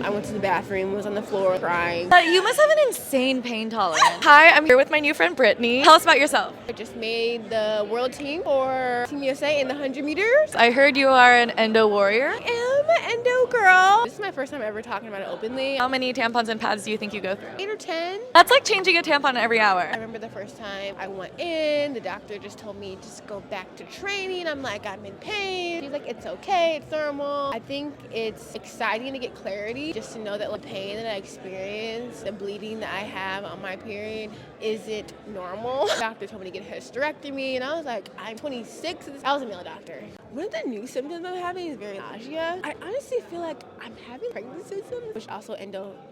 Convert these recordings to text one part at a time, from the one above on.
I went to the bathroom, was on the floor crying. You must have an insane pain tolerance. Hi, I'm here with my new friend Brittany. Tell us about yourself. I just made the world team for Team USA in the 100 meters. I heard you are an endo warrior. I am an endo girl. This is my first time ever talking about it openly. How many tampons and pads do you think you go through? 8 or 10. That's like changing a tampon every hour. I remember the first time I went in, the doctor just told me just go back to training. I'm like, I'm in pain. He's like, it's okay, it's normal. I think it's exciting to get clarity, just to know that the pain that I experience, the bleeding that I have on my period isn't normal. The doctor told me to get a hysterectomy, and I was like, I'm 26. I was a male doctor. One of the new symptoms I'm having is very nausea. I honestly feel like I'm having pregnancy symptoms, which also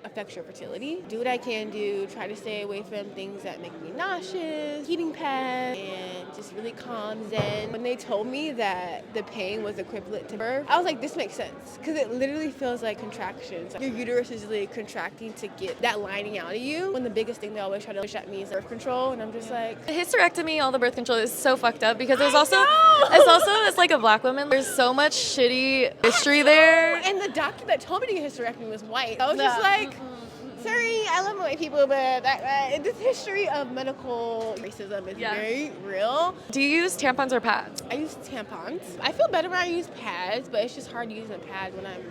affects your fertility. Do what I can do, try to stay away from things that make me nauseous, heating pads, and just really calm zen. When they told me that the pain was equivalent to birth, I was like, this makes sense, because it literally feels like contractions. Your uterus is really contracting to get that lining out of you. When the biggest thing they always try to push at me is birth control, and I'm just like, the hysterectomy, all the birth control is so fucked up because there's also, as like a black woman, there's so much shitty history there. And the doctor that told me to get hysterectomy was white. I was just like, sorry, I love white people, but this history of medical racism is very real. Do you use tampons or pads? I use tampons. I feel better when I use pads, but it's just hard using a pad when I'm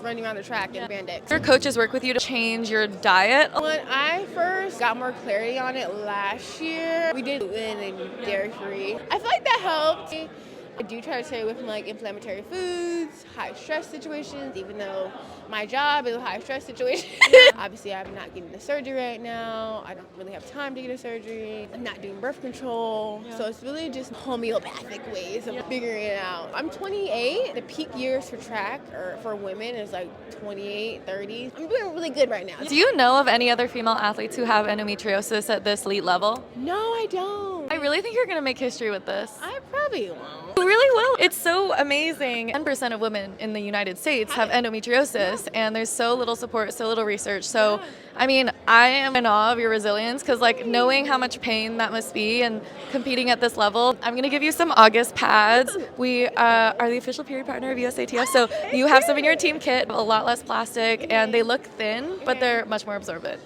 running around the track in spandex. Your coaches work with you to change your diet? When I first got more clarity on it last year, we did gluten and dairy-free. I feel like that helped. I do try to stay away from inflammatory foods, high stress situations, even though my job is a high stress situation. Obviously, I'm not getting a surgery right now. I don't really have time to get a surgery. I'm not doing birth control. So it's really just homeopathic ways of figuring it out. I'm 28. The peak years for track or for women is like 28, 30. I'm doing really good right now. Do you know of any other female athletes who have endometriosis at this elite level? No, I don't. I really think you're going to make history with this. I probably won't. You really will. It's so amazing. 10% of women in the United States have endometriosis, and there's so little support, so little research. So, I mean, I am in awe of your resilience because, knowing how much pain that must be and competing at this level, I'm going to give you some August pads. We are the official period partner of USATF, so you have some in your team kit, a lot less plastic, and they look thin, but they're much more absorbent.